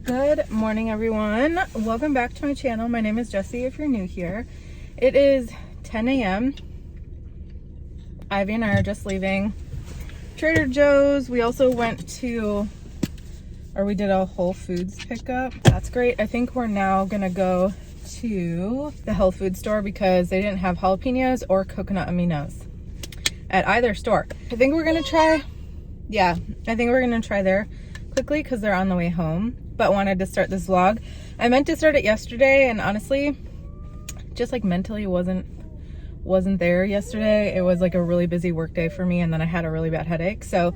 Good morning, everyone. Welcome back to my channel. My name is Jessie if you're new here. It is 10 a.m. Ivy and I are just leaving Trader Joe's. We also went to, or we did a Whole Foods pickup. That's great. I think we're now gonna go to the health food store because they didn't have jalapenos or coconut aminos at either store. I think we're gonna try, there quickly because they're on the way home, but wanted to start this vlog. I meant to start it yesterday and honestly, just like mentally wasn't there yesterday. It was like a really busy work day for me and then I had a really bad headache. So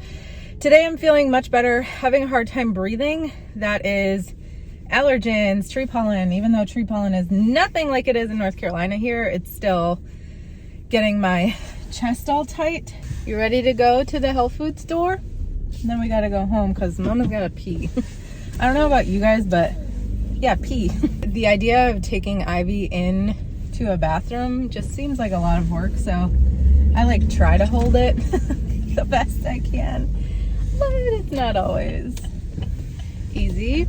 today I'm feeling much better, having a hard time breathing. That is allergens, tree pollen. Even though tree pollen is nothing like it is in North Carolina here, it's still getting my chest all tight. You ready to go to the health food store? And then we gotta go home because Mama's gotta pee. I don't know about you guys, but yeah, pee. The idea of taking Ivy in to a bathroom just seems like a lot of work, so I like try to hold it the best I can, but it's not always easy.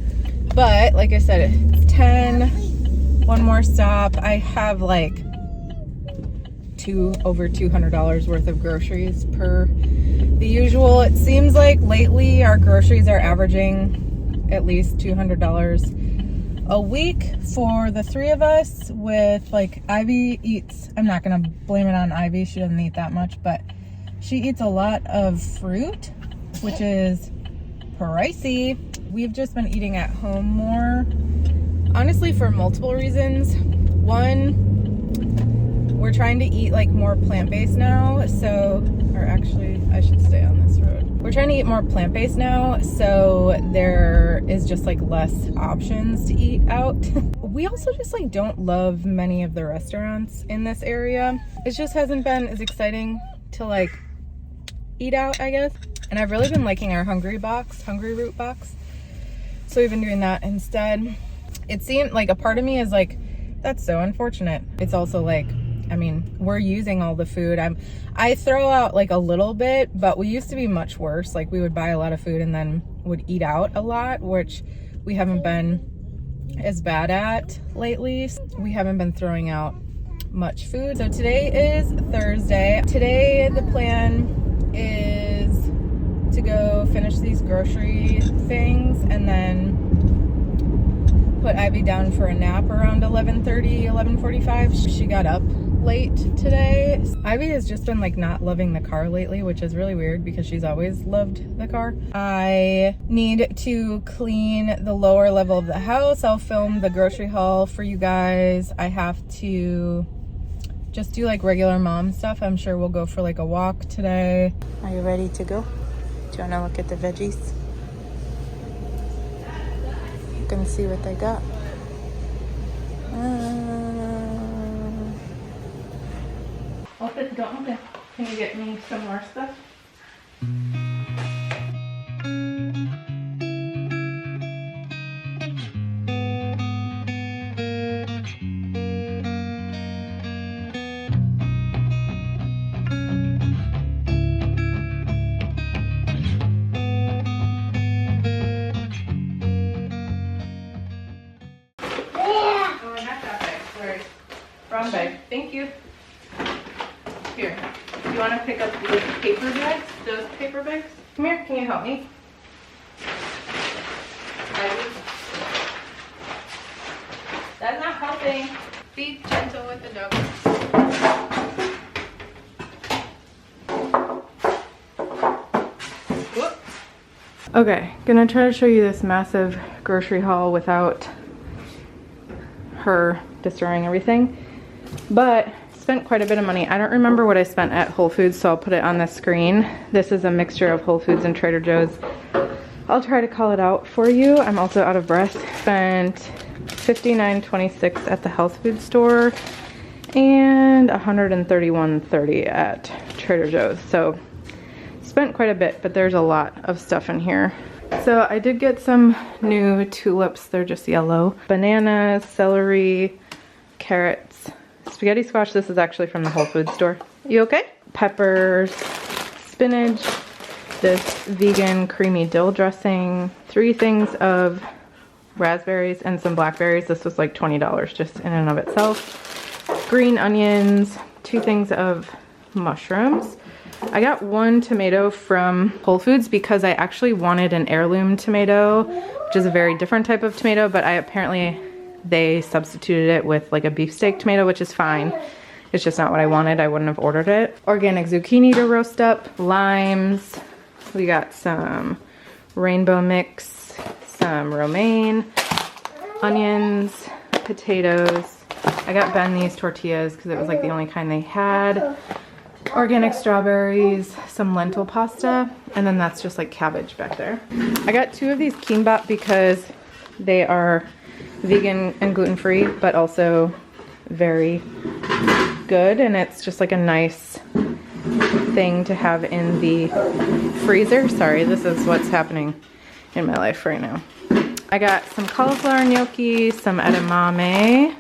But like I said, it's 10, one more stop. I have like over $200 worth of groceries per the usual. It seems like lately our groceries are averaging at least $200 a week for the three of us. With like Ivy eats, I'm not gonna blame it on Ivy, she doesn't eat that much, but she eats a lot of fruit, which is pricey. We've just been eating at home more, honestly, for multiple reasons. One, we're trying to eat like more plant-based now, so, or actually I should stay on this road. We're trying to eat more plant-based now, so there is just like less options to eat out. We also just like don't love many of the restaurants in this area. It just hasn't been as exciting to like eat out, I guess. And I've really been liking our Hungry Root box. So we've been doing that instead. It seemed like a part of me is like, that's so unfortunate. It's also like, I mean, we're using all the food. I throw out like a little bit, but we used to be much worse. Like we would buy a lot of food and then would eat out a lot, which we haven't been as bad at lately. We haven't been throwing out much food. So today is Thursday. Today the plan is to go finish these grocery things and then put Ivy down for a nap around 11:30, 11:45. She got up late today. Ivy has just been like not loving the car lately, which is really weird because she's always loved the car. I need to clean the lower level of the house. I'll film the grocery haul for you guys. I have to just do like regular mom stuff. I'm sure we'll go for like a walk today. Are you ready to go? Do you want to look at the veggies? You can see what they got. Open, don't open. Can you get me some more stuff? Brown bag. Thank you. Here. Do you want to pick up these paper bags? Those paper bags? Come here. Can you help me? That's not helping. Be gentle with the dog. Whoop. Okay. Gonna try to show you this massive grocery haul without her destroying everything. But spent quite a bit of money. I don't remember what I spent at Whole Foods, so I'll put it on the screen. This is a mixture of Whole Foods and Trader Joe's. I'll try to call it out for you. I'm also out of breath. Spent $59.26 at the health food store and $131.30 at Trader Joe's. So spent quite a bit, but there's a lot of stuff in here. So I did get some new tulips. They're just yellow. Bananas, celery, carrots, spaghetti squash. This is actually from the Whole Foods store. You okay? Peppers, spinach, this vegan creamy dill dressing, 3 things of raspberries, and some blackberries. This was like $20 just in and of itself. Green onions, 2 things of mushrooms. I got 1 tomato from Whole Foods because I actually wanted an heirloom tomato, which is a very different type of tomato, but they substituted it with like a beefsteak tomato, which is fine. It's just not what I wanted. I wouldn't have ordered it. Organic zucchini to roast up, limes. We got some rainbow mix, some romaine, onions, potatoes. I got Ben these tortillas because it was like the only kind they had. Organic strawberries, some lentil pasta, and then that's just like cabbage back there. I got 2 of these kimbap because they are vegan and gluten-free, but also very good, and it's just like a nice thing to have in the freezer. Sorry, this is what's happening in my life right now. I got some cauliflower gnocchi, some edamame,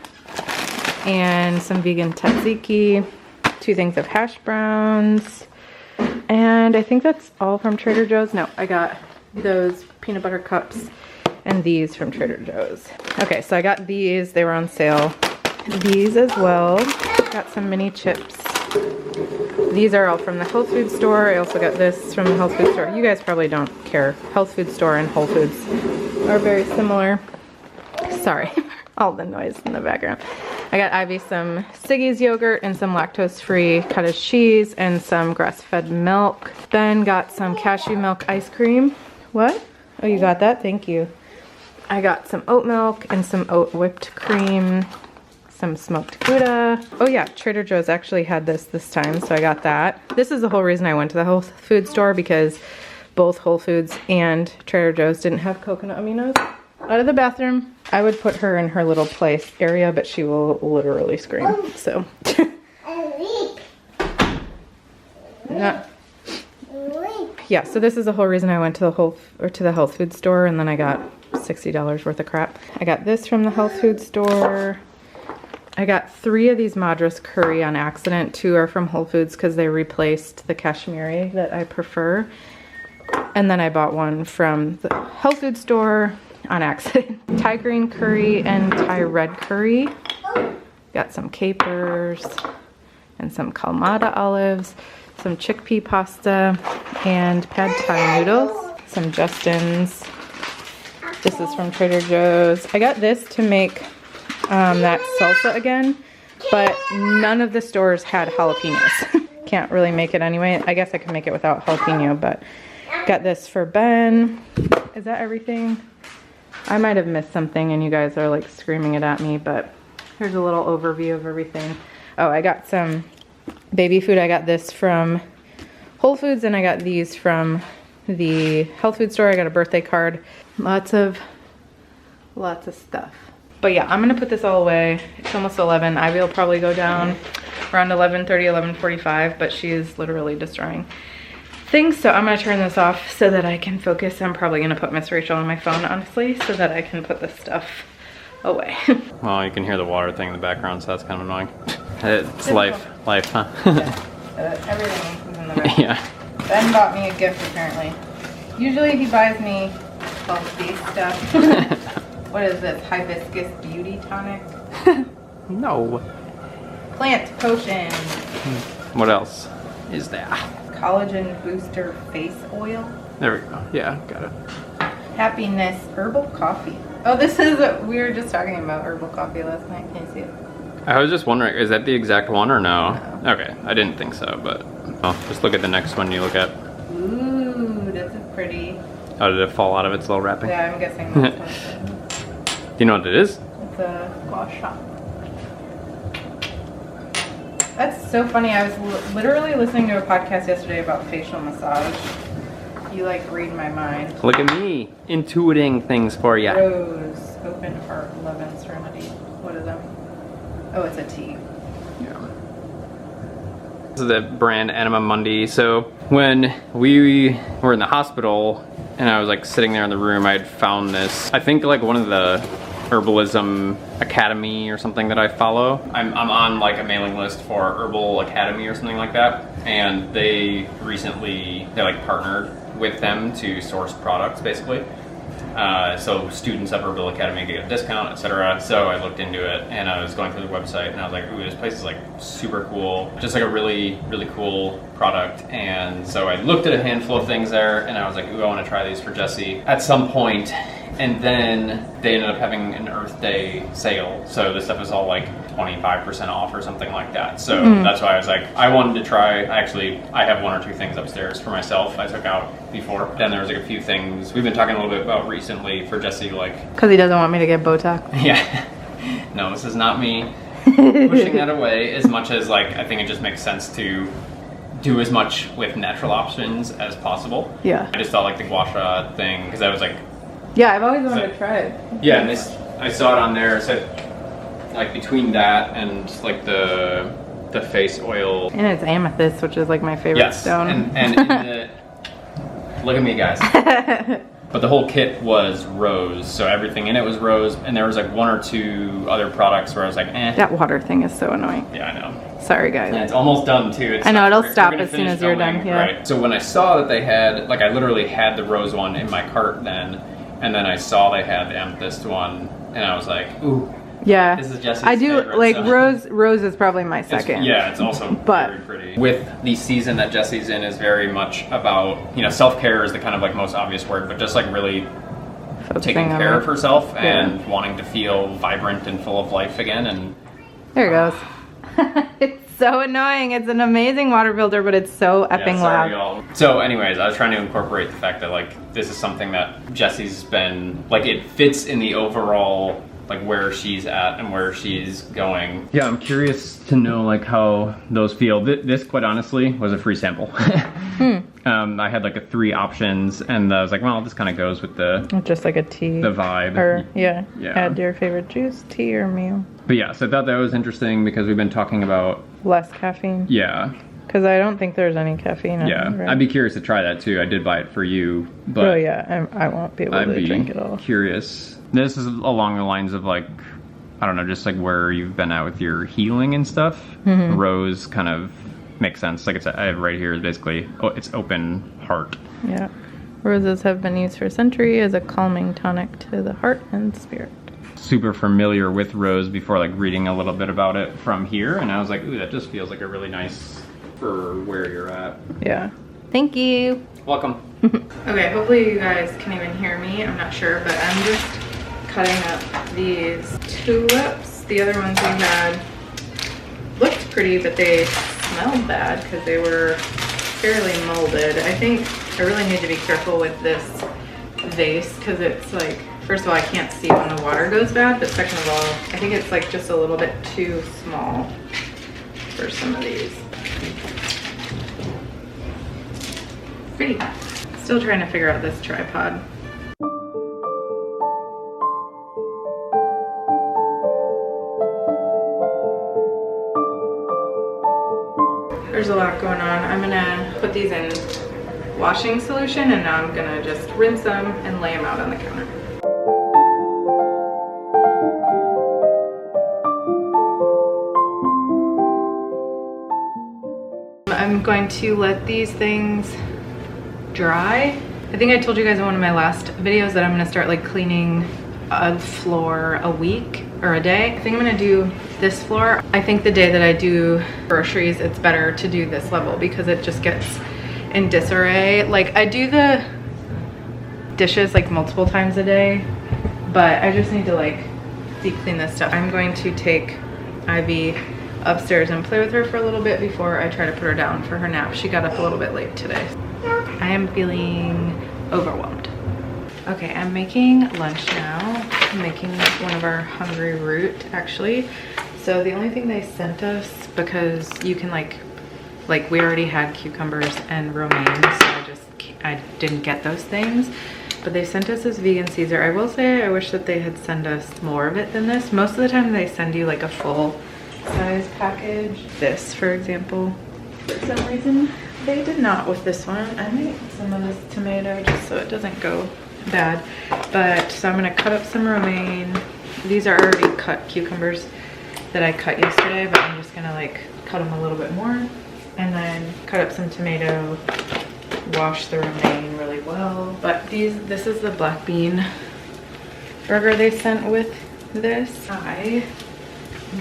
and some vegan tzatziki, 2 things of hash browns, and I think that's all from Trader Joe's. No, I got those peanut butter cups and these from Trader Joe's. Okay, so I got these. They were on sale. These as well. Got some mini chips. These are all from the health food store. I also got this from the health food store. You guys probably don't care. Health food store and Whole Foods are very similar. Sorry, all the noise in the background. I got Ivy some Siggy's yogurt and some lactose-free cottage cheese and some grass-fed milk. Then got some cashew milk ice cream. What? Oh, you got that? Thank you. I got some oat milk and some oat whipped cream, some smoked Gouda. Oh yeah, Trader Joe's actually had this time, so I got that. This is the whole reason I went to the health food store, because both Whole Foods and Trader Joe's didn't have coconut aminos. Out of the bathroom. I would put her in her little place area, but she will literally scream, so. Yeah, so this is the whole reason I went to the health food store, and then I got $60 worth of crap. I got this from the health food store. I got 3 of these Madras curry on accident. 2 are from Whole Foods because they replaced the Kashmiri that I prefer. And then I bought 1 from the health food store on accident. Thai green curry and Thai red curry. Got some capers and some Kalamata olives, some chickpea pasta, and pad thai noodles. Some Justin's. This is from Trader Joe's. I got this to make that salsa again, but none of the stores had jalapenos. Can't really make it anyway. I guess I could make it without jalapeno, but got this for Ben. Is that everything? I might have missed something and you guys are like screaming it at me, but here's a little overview of everything. Oh, I got some baby food. I got this from Whole Foods and I got these from the health food store. I got a birthday card. Lots of stuff. But yeah, I'm gonna put this all away. It's almost 11. Ivy will probably go down around 11:30, 11:45, but she is literally destroying things. So I'm gonna turn this off so that I can focus. I'm probably gonna put Miss Rachel on my phone, honestly, so that I can put this stuff away. Well, you can hear the water thing in the background, so that's kind of annoying. It's life, huh? Yeah, everything is in the background. Yeah. Ben bought me a gift apparently. Usually he buys me healthy stuff. What is this? Hibiscus beauty tonic? No. Plant potion. What else is there? Collagen booster face oil. There we go. Yeah, got it. Happiness herbal coffee. Oh, this is we were just talking about herbal coffee last night. Can you see it? I was just wondering, is that the exact one or no? No. Okay, I didn't think so, but just look at the next one you look at. Ooh, this is pretty. Oh, did it fall out of its little wrapping? Yeah, I'm guessing that's what it is. Do you know what it is? It's a gua sha. That's so funny. I was literally listening to a podcast yesterday about facial massage. You like read my mind. Look at me, intuiting things for you. Rose, open heart, love and serenity. What is that? Oh, it's a tea. Yeah. This is the brand Enema Mundi. So when we were in the hospital and I was like sitting there in the room, I had found this. I think like one of the Herbalism Academy or something that I follow. I'm on like a mailing list for Herbal Academy or something like that. And they like partnered with them to source products basically. so students at Bill Academy get a discount, etc. So I looked into it, and I was going through the website, and I was like, ooh, this place is like super cool, just like a really, really cool product. And so I looked at a handful of things there, and I was like, ooh, I want to try these for Jesse at some point. And then they ended up having an Earth Day sale, so this stuff is all like 25% off or something like that. So that's why I was like, I wanted to try. I have 1 or 2 things upstairs for myself I took out before. Then there was like a few things we've been talking a little bit about recently for Jesse, like... Because he doesn't want me to get Botox. Yeah. No, this is not me pushing that away as much as like, I think it just makes sense to do as much with natural options as possible. Yeah. I just thought like the gua sha thing, because I was like... Yeah, I've always wanted to try it. Yeah, and I saw it on there, so like between that and like the face oil. And it's amethyst, which is like my favorite stone. And look at me, guys. But the whole kit was rose, so everything in it was rose, and there was like 1 or 2 other products where I was like, eh. That water thing is so annoying. Yeah, I know. Sorry, guys. And it's almost done too. I know, it'll stop as soon as you're done. Yeah. Right. So when I saw that they had, like, I literally had the rose one in my cart then, and then I saw they had the amethyst one, and I was like, ooh. Yeah, this is Jesse's I do favorite, like so. Rose is probably my second. It's also but very pretty. With the season that Jesse's in is very much about, self-care is the kind of like most obvious word, but just like really taking care of herself and wanting to feel vibrant and full of life again. And there it goes. It's so annoying. It's an amazing water filter, but it's so effing loud. Y'all. So anyways, I was trying to incorporate the fact that like this is something that Jesse's been, like, it fits in the overall like where she's at and where she's going. Yeah, I'm curious to know like how those feel. This quite honestly was a free sample. I had like 3 options, and I was like, well, this kind of goes with the just like a tea, the vibe, or add your favorite juice, tea, or meal. But yeah, so I thought that was interesting because we've been talking about less caffeine. Yeah. Because I don't think there's any caffeine in it, right? I'd be curious to try that too. I did buy it for you, but oh yeah, I won't be able to drink it all. Curious. This is along the lines of like, I don't know, just like where you've been at with your healing and stuff. Rose kind of makes sense. Like I have right here is basically, it's open heart. Yeah. Roses have been used for centuries as a calming tonic to the heart and spirit. Super familiar with rose before like reading a little bit about it from here, and I was like, ooh, that just feels like a really nice for where you're at. Yeah. Thank you. Welcome. Okay, hopefully you guys can even hear me. I'm not sure, but I'm just cutting up these tulips. The other ones we had looked pretty, but they smelled bad because they were fairly molded. I think I really need to be careful with this vase because it's like, first of all, I can't see when the water goes bad, but second of all, I think it's like just a little bit too small for some of these. Pretty. Still trying to figure out this tripod. There's a lot going on. I'm gonna put these in washing solution, and now I'm gonna just rinse them and lay them out on the counter. I'm going to let these things dry. I think I told you guys in one of my last videos that I'm gonna start like cleaning a floor a week or a day. I think I'm gonna do this floor. I think the day that I do groceries, it's better to do this level because it just gets in disarray. Like I do the dishes like multiple times a day, but I just need to like deep clean this stuff. I'm going to take Ivy upstairs and play with her for a little bit before I try to put her down for her nap. She got up a little bit late today. I am feeling overwhelmed. Okay, I'm making lunch now. I'm making one of our hungry root actually. So the only thing they sent us, because you can like we already had cucumbers and romaine, so I didn't get those things. But they sent us this vegan Caesar. I will say I wish that they had sent us more of it than this. Most of the time they send you like a full size package. This, for example, for some reason they did not with this one. I made some of this tomato just so it doesn't go bad. But so I'm gonna cut up some romaine. These are already cut cucumbers that I cut yesterday, but I'm just gonna like cut them a little bit more, and then cut up some tomato, wash the romaine really well. But this is the black bean burger they sent with this. I'm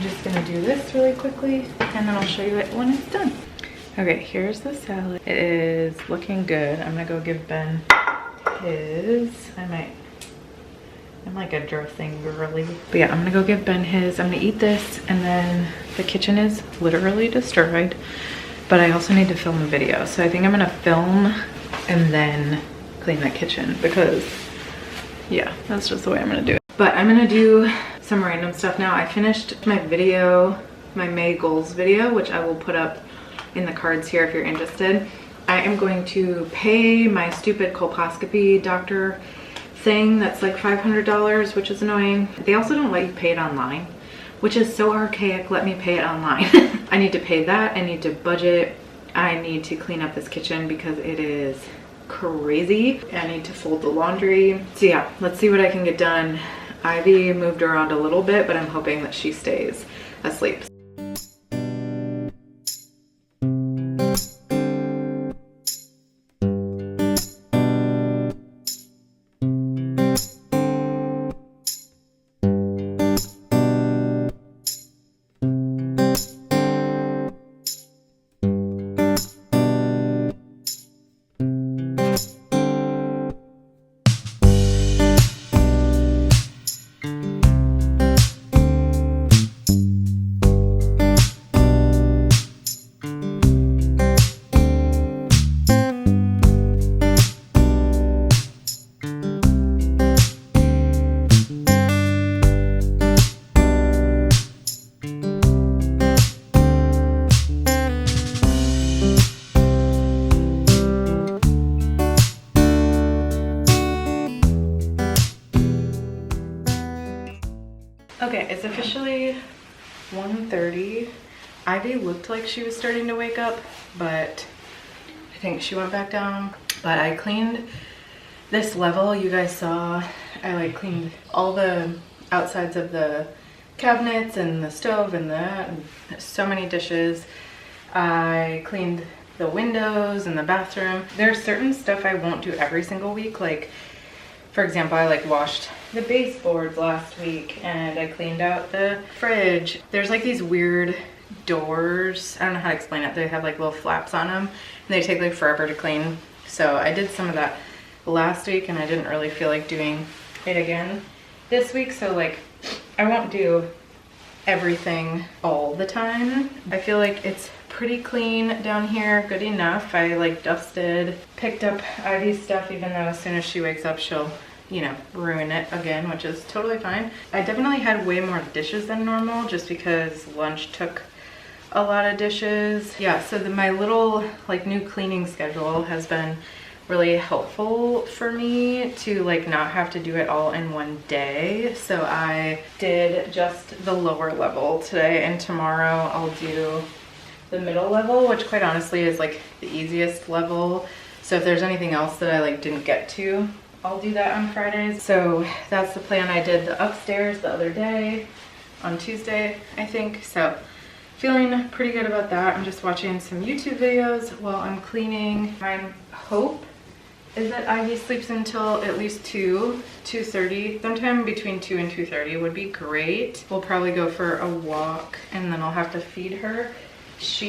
just gonna do this really quickly and then I'll show you it when it's done. Okay, here's the salad. It is looking good. I'm gonna go give Ben his. I'm like a dressing girly. But yeah, I'm gonna go give Ben his. I'm gonna eat this, and then the kitchen is literally destroyed. But I also need to film a video. So I think I'm gonna film and then clean the kitchen because yeah, that's just the way I'm gonna do it. But I'm gonna do some random stuff now. I finished my video, my May goals video, which I will put up in the cards here if you're interested. I am going to pay my stupid colposcopy doctor thing that's like $500, which is annoying. They also don't let you pay it online, which is so archaic. Let me pay it online. I need to pay that. I need to budget. I need to clean up this kitchen because it is crazy. I need to fold the laundry. So yeah, let's see what I can get done. Ivy moved around a little bit, but I'm hoping that she stays asleep. Okay, it's officially 1:30. Ivy looked like she was starting to wake up, but I think she went back down. But I cleaned this level. You guys saw I like cleaned all the outsides of the cabinets and the stove and that, and so many dishes. I cleaned the windows and the bathroom. There's certain stuff I won't do every single week. Like, for example, I like washed the baseboards last week and I cleaned out the fridge. There's like these weird doors. I don't know how to explain it. They have like little flaps on them and they take like forever to clean. So I did some of that last week and I didn't really feel like doing it again this week. So like I won't do everything all the time. I feel like it's pretty clean down here, good enough. I like dusted, picked up Ivy's stuff, even though as soon as she wakes up she'll, you know, ruin it again, which is totally fine. I definitely had way more dishes than normal just because lunch took a lot of dishes. Yeah, so my little like new cleaning schedule has been really helpful for me to like not have to do it all in one day. So I did just the lower level today, and tomorrow I'll do the middle level, which quite honestly is like the easiest level. So if there's anything else that I like didn't get to, I'll do that on Fridays. So that's the plan. I did the upstairs the other day on Tuesday, I think. So feeling pretty good about that. I'm just watching some YouTube videos while I'm cleaning. My hope is that Ivy sleeps until at least 2:30. Sometime between 2 and 2:30 would be great. We'll probably go for a walk and then I'll have to feed her.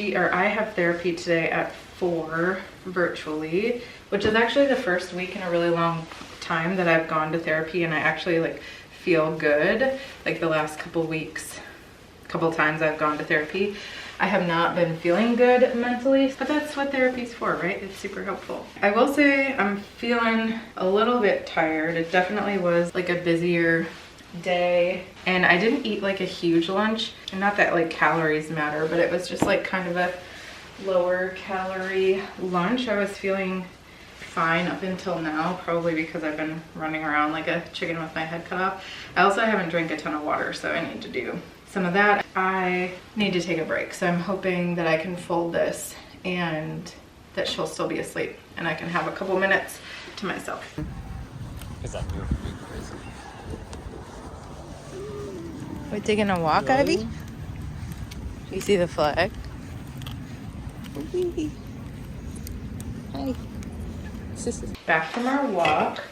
I have therapy today at 4 virtually, which is actually the first week in a really long time that I've gone to therapy and I actually like feel good. Like the last couple weeks, couple times I've gone to therapy, I have not been feeling good mentally, but that's what therapy's for, right? It's super helpful. I will say I'm feeling a little bit tired. It definitely was like a busier day and I didn't eat like a huge lunch, and not that like calories matter, but it was just like kind of a lower calorie lunch. I was feeling fine up until now, probably because I've been running around like a chicken with my head cut off. I also haven't drank a ton of water, so I need to do some of that. I need to take a break, so I'm hoping that I can fold this and that she'll still be asleep and I can have a couple minutes to myself. Is that new for me? Crazy. We're taking a walk, Ivy? You see the flag? Hi. Back from our walk,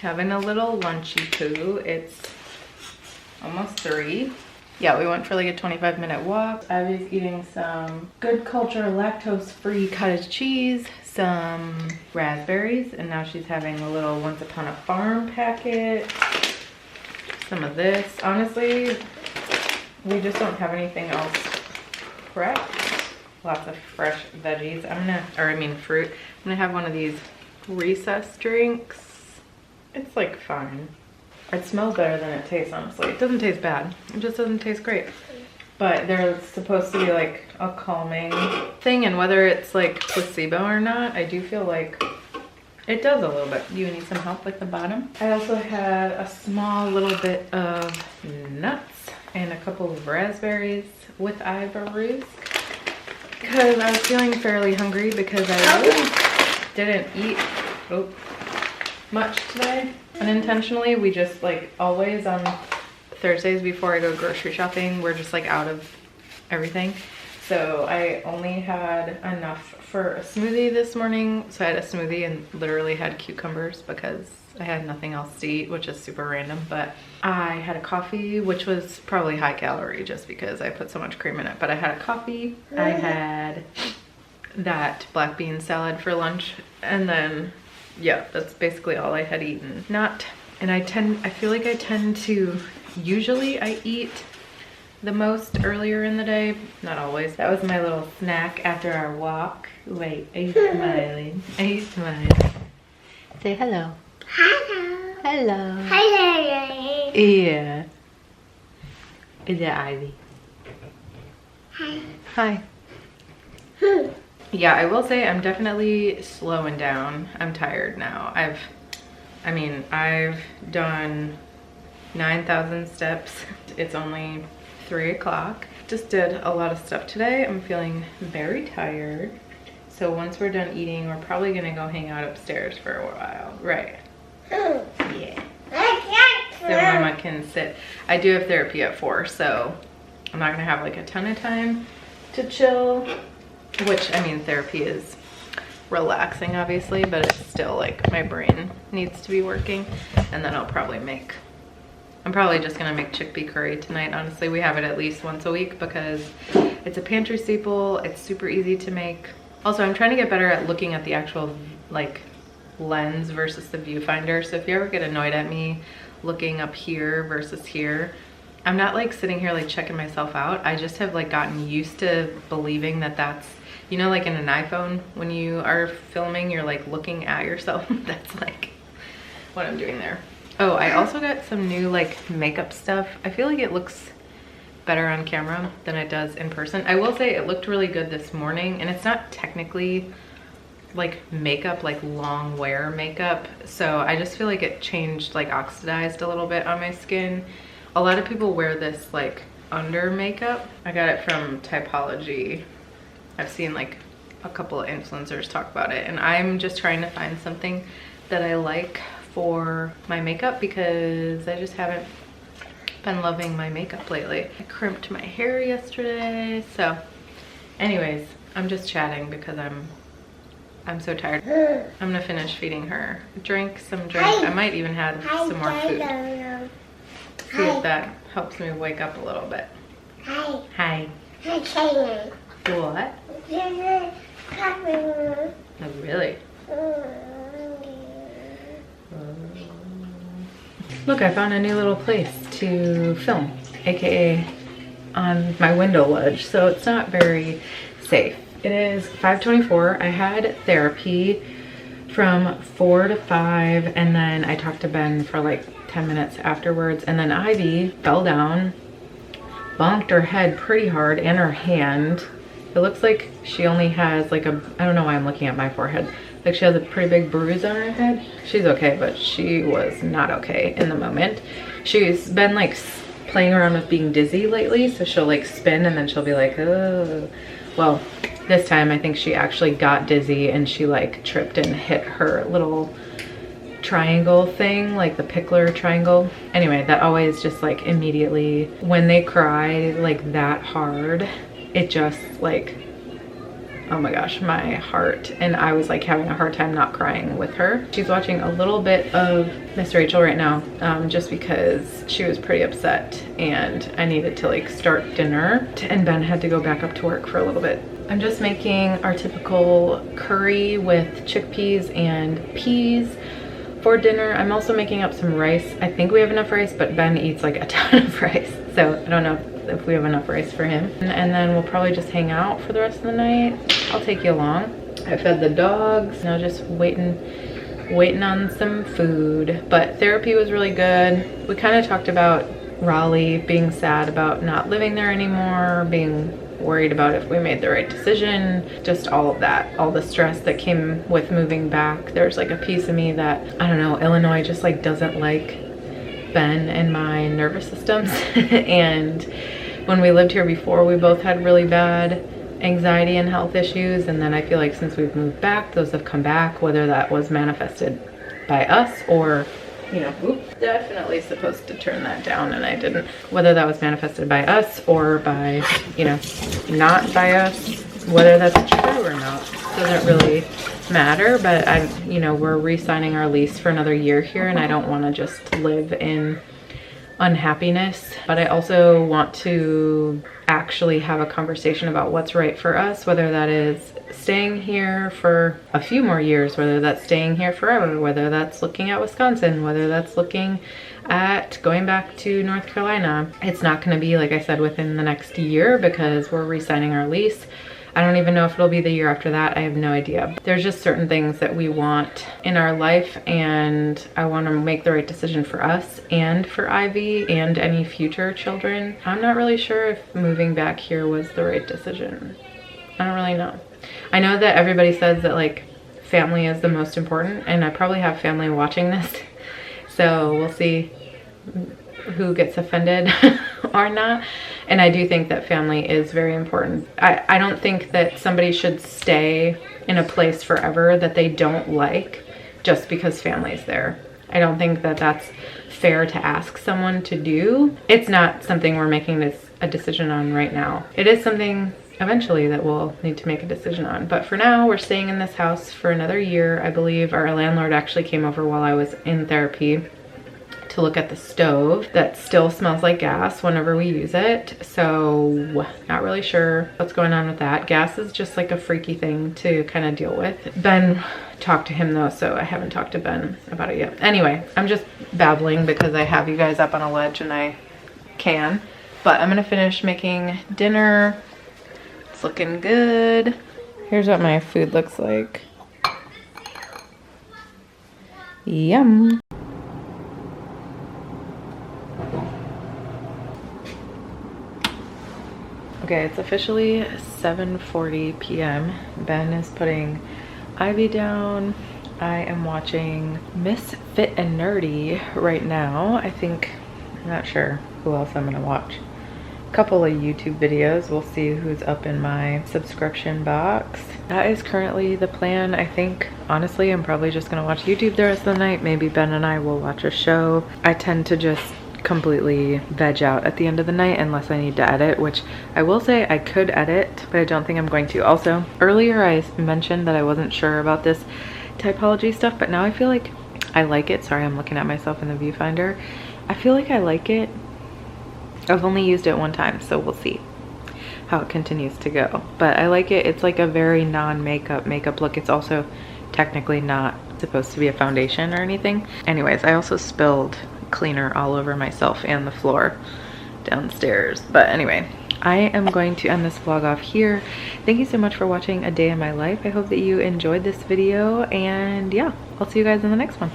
having a little lunchy poo. It's almost 3. Yeah, we went for like a 25-minute walk. Ives eating some Good Culture lactose-free cottage cheese, some raspberries, and now she's having a little Once Upon a Farm packet. Some of this. Honestly, we just don't have anything else prepped. Lots of fresh veggies. Fruit. I'm gonna have one of these recess drinks. It's like fine. It smells better than it tastes, honestly. It doesn't taste bad. It just doesn't taste great. But they're supposed to be like a calming thing, and whether it's like placebo or not, I do feel like it does a little bit. You need some help with the bottom? I also had a small little bit of nuts and a couple of raspberries with Ives because I was feeling fairly hungry because I really didn't eat much today. Unintentionally, we just like always on Thursdays before I go grocery shopping, we're just like out of everything. So I only had enough for a smoothie this morning. So I had a smoothie and literally had cucumbers because I had nothing else to eat, which is super random. But I had a coffee, which was probably high calorie just because I put so much cream in it. But I had a coffee. I had that black bean salad for lunch. And then, yeah, that's basically all I had eaten. I feel like I tend to, usually I eat the most earlier in the day, not always. That was my little snack after our walk. Wait, are you smiling? Are you smiling? Say hello. Hello. Hello. Hello. Yeah. Is that Ivy? Hi. Hi. Yeah, I will say I'm definitely slowing down. I'm tired now. I've done 9,000 steps. It's only 3 o'clock. Just did a lot of stuff today. I'm feeling very tired. So once we're done eating, we're probably gonna go hang out upstairs for a while, right? Yeah. So Mama can sit. I do have therapy at 4, so I'm not gonna have like a ton of time to chill, which therapy is relaxing obviously, but it's still like my brain needs to be working. And then I'm probably just gonna make chickpea curry tonight. Honestly, we have it at least once a week because it's a pantry staple. It's super easy to make. Also, I'm trying to get better at looking at the actual like lens versus the viewfinder. So if you ever get annoyed at me looking up here versus here, I'm not like sitting here like checking myself out. I just have like gotten used to believing that that's, you know, like in an iPhone when you are filming, you're like looking at yourself. That's like what I'm doing there. Oh, I also got some new like makeup stuff. I feel like it looks better on camera than it does in person. I will say it looked really good this morning, and it's not technically like makeup, like long wear makeup. So I just feel like it changed, like oxidized a little bit on my skin. A lot of people wear this like under makeup. I got it from Typology. I've seen like a couple of influencers talk about it, and I'm just trying to find something that I like for my makeup because I just haven't been loving my makeup lately. I crimped my hair yesterday. So anyways, I'm just chatting because I'm so tired. I'm gonna finish feeding her. Drink some drink. I might even have some more food. See if that helps me wake up a little bit. Hi. Hi. Hi. What? Oh, really? Look, I found a new little place to film, aka on my window ledge, so it's not very safe. It is 5:24. I had therapy from 4 to 5, and then I talked to Ben for like 10 minutes afterwards, and then Ivy fell down, bonked her head pretty hard and her hand. It looks like she only has like a, I don't know why I'm looking at my forehead, like she has a pretty big bruise on her head. She's okay, but she was not okay in the moment. She's been like playing around with being dizzy lately, so she'll like spin and then she'll be like, oh. Well, this time I think she actually got dizzy and she like tripped and hit her little triangle thing, like the pickler triangle. Anyway, that always just like immediately, when they cry like that hard, it just like oh my gosh, my heart. And I was like having a hard time not crying with her. She's watching a little bit of Miss Rachel right now, just because she was pretty upset and I needed to like start dinner, and Ben had to go back up to work for a little bit. I'm just making our typical curry with chickpeas and peas for dinner. I'm also making up some rice. I think we have enough rice, but Ben eats like a ton of rice, so I don't know if we have enough rice for him. And then we'll probably just hang out for the rest of the night. I'll take you along. I fed the dogs, now just waiting on some food. But therapy was really good. We kind of talked about Raleigh, being sad about not living there anymore, being worried about if we made the right decision, just all of that, all the stress that came with moving back. There's like a piece of me that, I don't know, Illinois just like doesn't like Ben and my nervous systems. And when we lived here before, we both had really bad anxiety and health issues, and then I feel like since we've moved back, those have come back, whether that was manifested by us or, you know, oops, definitely supposed to turn that down and I didn't, whether that was manifested by us or by, you know, not by us, whether that's true or not doesn't really matter. But you know, we're re-signing our lease for another year here, and I don't want to just live in unhappiness, but I also want to actually have a conversation about what's right for us, whether that is staying here for a few more years, whether that's staying here forever, whether that's looking at Wisconsin, whether that's looking at going back to North Carolina. It's not going to be, like I said, within the next year because we're re-signing our lease. I don't even know if it'll be the year after that. I have no idea. There's just certain things that we want in our life, and I want to make the right decision for us and for Ivy and any future children. I'm not really sure if moving back here was the right decision. I don't really know. I know that everybody says that like family is the most important, and I probably have family watching this, so we'll see who gets offended or not. And I do think that family is very important. I don't think that somebody should stay in a place forever that they don't like just because family's there. I don't think that that's fair to ask someone to do. It's not something we're making a decision on right now. It is something eventually that we'll need to make a decision on. But for now, we're staying in this house for another year. I believe our landlord actually came over while I was in therapy to look at the stove that still smells like gas whenever we use it. So not really sure what's going on with that. Gas is just like a freaky thing to kind of deal with. Ben talked to him though, so I haven't talked to Ben about it yet. Anyway, I'm just babbling because I have you guys up on a ledge and I can. But I'm gonna finish making dinner. It's looking good. Here's what my food looks like. Yum. Okay, it's officially 7:40 p.m. Ben is putting Ivy down. I am watching Miss Fit and Nerdy right now. I'm not sure who else I'm gonna watch. A couple of YouTube videos. We'll see who's up in my subscription box. That is currently the plan. I think, honestly, I'm probably just gonna watch YouTube the rest of the night. Maybe Ben and I will watch a show. I tend to just completely veg out at the end of the night unless I need to edit, which I will say I could edit, but I don't think I'm going to. Also, earlier I mentioned that I wasn't sure about this typology stuff, but now I feel like I like it. Sorry, I'm looking at myself in the viewfinder. I feel like I like it. I've only used it one time, so we'll see how it continues to go. But I like it. It's like a very non-makeup look. It's also technically not supposed to be a foundation or anything. Anyways, I also spilled cleaner all over myself and the floor downstairs. But anyway, I am going to end this vlog off here. Thank you so much for watching a day in my life. I hope that you enjoyed this video, and yeah, I'll see you guys in the next one.